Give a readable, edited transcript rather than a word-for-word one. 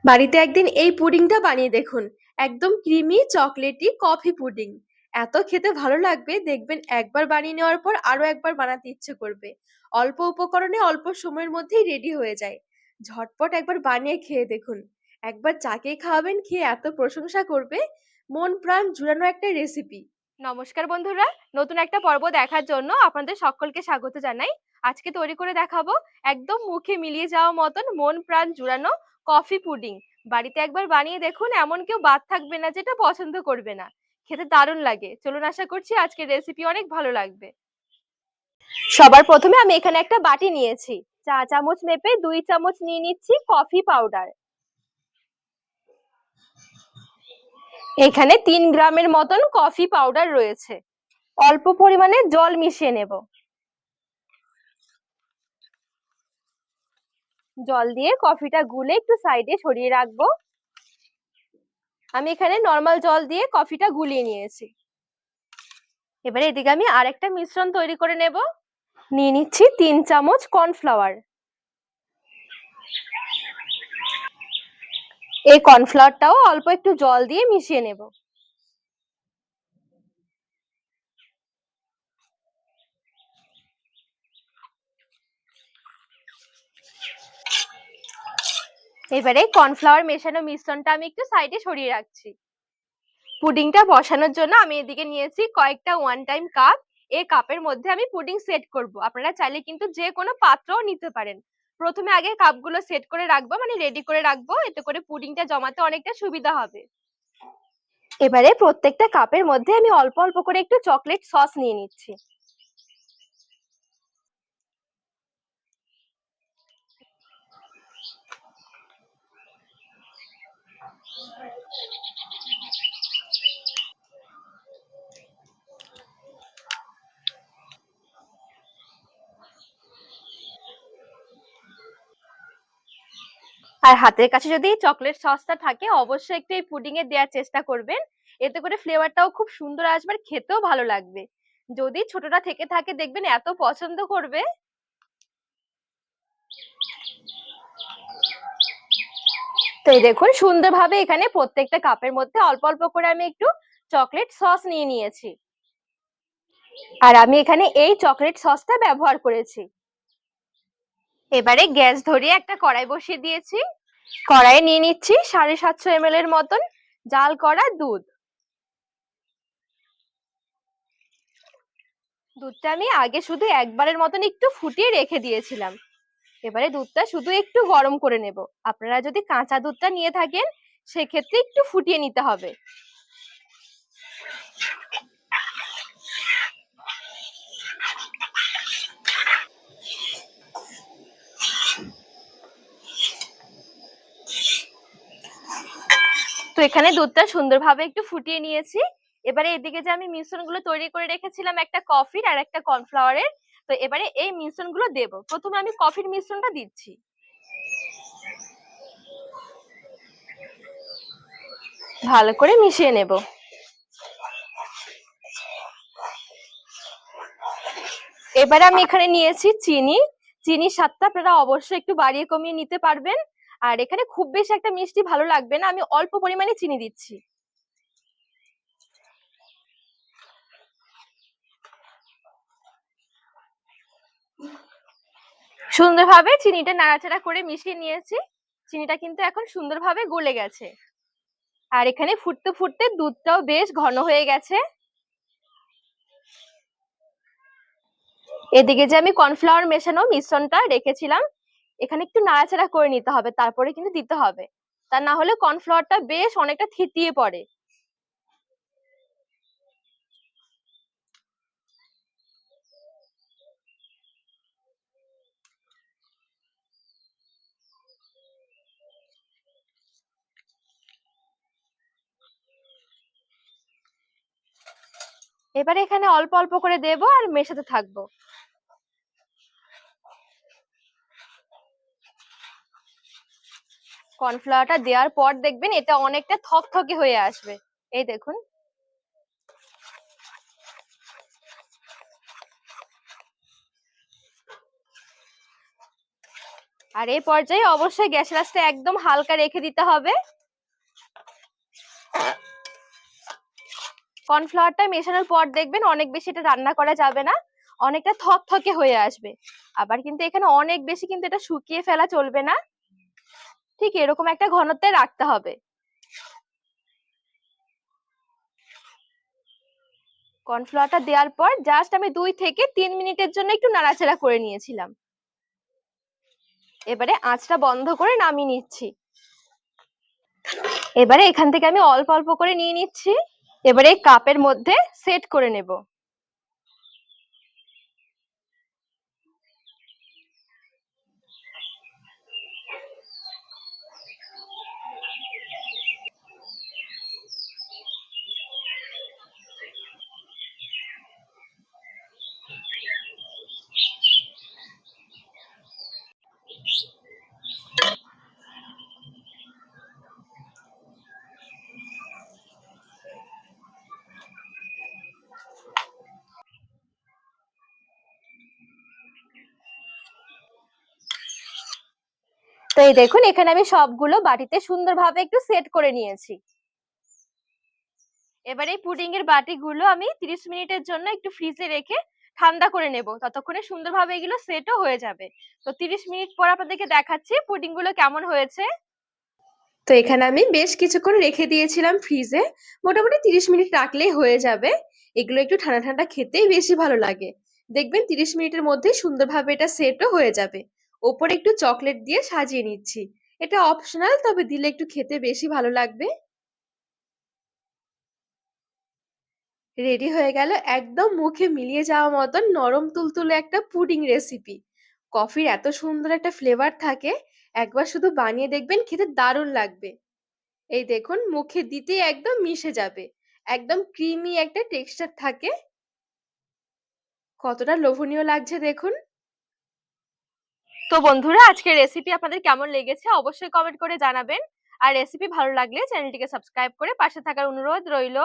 বাড়িতে একদিন এই পুডিংটা বানিয়ে দেখুন। একদম ক্রিমি চকলেটি কফি পুডিং। এত খেতে ভালো লাগবে, দেখবেন একবার বানিয়ে নেওয়ার পর আরো একবার বানাতে ইচ্ছে করবে। অল্প উপকরণে অল্প সময়ের মধ্যেই রেডি হয়ে যায়। ঝটপট একবার বানিয়ে খেয়ে দেখুন। একবার যাকেই খাওয়াবেন খেয়ে এত প্রশংসা করবে। মন প্রাণ জুড়ানো একটা রেসিপি। নমস্কার বন্ধুরা, নতুন একটা পর্ব দেখার জন্য আপনাদের সকলকে স্বাগত জানাই। আজকে তৈরি করে দেখাবো একদম মুখে মিলিয়ে যাওয়া মতন মন প্রাণ জুড়ানো কফি পুডিং। বাড়িতে একবার বানিয়ে দেখুন, এমন কেউ বাদ থাকবে না যেটা পছন্দ করবে না। খেতে দারুণ লাগে। চলুন, আশা করছি আজকের রেসিপি অনেক ভালো লাগবে। সবার প্রথমে আমি এখানে একটা বাটি নিয়েছি। চা চামচ মেপে 2 চামচ নিয়ে নিচ্ছি কফি পাউডার। এখানে 3 গ্রামের মতন কফি পাউডার রয়েছে। অল্প পরিমাণে জল মিশিয়ে নেব। জল দিয়ে কফিটা গুলে একটু সাইডে সরিয়ে রাখবো। আমি এখানে নর্মাল জল দিয়ে কফিটা গুলিয়ে নিয়েছি। এবারে এদিকে আমি আরেকটা মিশ্রণ তৈরি করে নেব। নিয়ে নিচ্ছি 3 চামচ কর্নফ্লাওয়ার। এই কর্নফ্লাওয়ারটাও অল্প একটু জল দিয়ে মিশিয়ে নেব। এবারে কর্নফ্লাওয়ার মেশানো মিশ্রণটা আমি একটু সাইডে সরিয়ে রাখছি। পুডিংটা বসানোর জন্য আমি এদিকে নিয়েছি কয়েকটা 1 টাইম কাপ। এই কাপের মধ্যে আমি পুডিং সেট করব। আপনারা চাইলে কিন্তু যে কোনো পাত্রও নিতে পারেন। প্রথমে আগে কাপগুলো সেট করে রাখবো, মানে রেডি করে রাখবো, এতে করে পুডিংটা জমাতে অনেকটা সুবিধা হবে। এবারে প্রত্যেকটা কাপের মধ্যে আমি অল্প অল্প করে একটু চকলেট সস নিয়ে নিচ্ছি। আর হাতের কাছে যদি চকলেট সসটা থাকে, অবশ্যই একটু এই পুডিং এ দেওয়ার চেষ্টা করবেন। এতে করে ফ্লেভারটাও খুব সুন্দর আসবে আর খেতেও ভালো লাগবে। যদি ছোটটা থেকে থাকে, দেখবেন এত পছন্দ করবে। তো এই দেখুন, সুন্দরভাবে এখানে প্রত্যেকটা কাপের মধ্যে অল্প অল্প করে আমি একটু চকলেট সস নিয়ে নিয়েছি। আর আমি এখানে এই চকলেট সসটা ব্যবহার করেছি। এবারে গ্যাস ধরিয়ে একটা কড়াই বসিয়ে দিয়েছি। কড়াইয়ে নিয়ে নিচ্ছি 750 ml এর মতন জাল করা দুধ। দুধটা আমি আগে শুধু একবারের মতন একটু ফুটিয়ে রেখে দিয়েছিলাম। এবারে দুধটা শুধু একটু গরম করে নেব। আপনারা যদি কাঁচা দুধটা নিয়ে থাকেন, সেক্ষেত্রে একটু ফুটিয়ে নিতে হবে। তো এখানে দুধটা সুন্দরভাবে একটু ফুটিয়ে নিয়েছি। এবারে এদিকে যে আমি মিশ্রণগুলো তৈরি করে রেখেছিলাম, একটা কফির আর একটা কর্নফ্লাওয়ারের, তো এবারে এই মিশ্রণগুলো দেব। প্রথমে আমি কফির মিশ্রণটা দিচ্ছি। ভালো করে মিশিয়ে নেব। এবারে আমি এখানে নিয়েছি চিনি। চিনির স্বাদটা আপনারা অবশ্যই একটু বাড়িয়ে কমিয়ে নিতে পারবেন। আর এখানে খুব বেশি একটা মিষ্টি ভালো লাগবে না, আমি অল্প পরিমাণে চিনি দিচ্ছি। সুন্দরভাবে চিনিটা নাড়াচাড়া করে মিশিয়ে নিয়েছি। চিনিটা কিন্তু এখন সুন্দরভাবে গলে গেছে। আর এখানে ফুটতে ফুটতে দুধটাও বেশ ঘন হয়ে গেছে। এদিকে যে আমি কর্নফ্লাওয়ার মেশানো মিশ্রণটা রেখেছিলাম, এখানে একটু নাড়াচাড়া করে নিতে হবে, তারপরে কিন্তু দিতে হবে। তা না হলে কর্নফ্লাওয়ারটা বেশ অনেকটা থিতিয়ে পড়ে। এবারে এখানে অল্প অল্প করে দেবো আর মেশাতে থাকবো। কর্নফ্লাওয়ারটা দেওয়ার পর দেখবেন এটা অনেকটা থকথকে হয়ে আসবে। এই দেখুন। আর এই পর্যায়ে অবশ্যই গ্যাসের আঁচটা একদম হালকা রেখে দিতে হবে। কর্নফ্লাওয়ারটা মেশানোর পর দেখবেন অনেক বেশি এটা রান্না করা যাবে না, অনেকটা থকথকে হয়ে আসবে। আবার কিন্তু এখানে অনেক বেশি কিন্তু এটা শুকিয়ে ফেলা চলবে না, ঠিক এরকম একটা ঘনত্বে রাখতে হবে। কর্নফ্লাওয়ারটা দেওয়ার পর জাস্ট আমি 2 থেকে 3 মিনিটের জন্য একটু নাড়াচাড়া করে নিয়েছিলাম। এবারে আঁচটা বন্ধ করে নামিয়ে নিচ্ছি। এবারে এখান থেকে আমি অল্প অল্প করে নিয়ে নিচ্ছি। এবারে কাপের মধ্যে সেট করে নেব। তো এই দেখুন এখানে আমি সবগুলো বাটিতে সুন্দরভাবে একটু সেট করে নিয়েছি। এবারে এই পুডিং এর বাটিগুলো আমি 30 মিনিটের জন্য একটু ফ্রিজে রেখে ঠান্ডা করে নেব, ততক্ষণে সুন্দরভাবে এগুলো সেটও হয়ে যাবে। তো 30 মিনিট পর আপনাদেরকে দেখাচ্ছি পুডিং গুলো কেমন হয়েছে। তো এখানে আমি বেশ কিছুক্ষণ রেখে দিয়েছিলাম ফ্রিজে, মোটামুটি 30 মিনিট রাখলেই হয়ে যাবে। এগুলো একটু ঠান্ডা ঠান্ডা খেতেই বেশি ভালো লাগে। দেখবেন 30 মিনিটের মধ্যে সুন্দরভাবে এটা সেটও হয়ে যাবে। ওপরে একটু চকলেট দিয়ে সাজিয়ে নিচ্ছি। এটা অপশনাল, তবে দিলে একটু খেতে বেশি ভালো লাগবে। রেডি হয়ে গেল একদম মুখে মিলিয়ে যাওয়া মতন নরম তুলতুলে একটা পুডিং রেসিপি। কফির এত সুন্দর একটা ফ্লেভার থাকে, একবার শুধু বানিয়ে দেখবেন, খেতে দারুণ লাগবে। এই দেখুন মুখে দিতেই একদম মিশে যাবে, একদম ক্রিমি একটা টেক্সচার থাকে। কতটা লোভনীয় লাগছে দেখুন। তো বন্ধুরা আজকের রেসিপি আপনাদের কেমন লেগেছে অবশ্যই কমেন্ট করে জানাবেন। আর রেসিপি ভালো লাগলে চ্যানেলটিকে সাবস্ক্রাইব করে পাশে থাকার অনুরোধ রইল।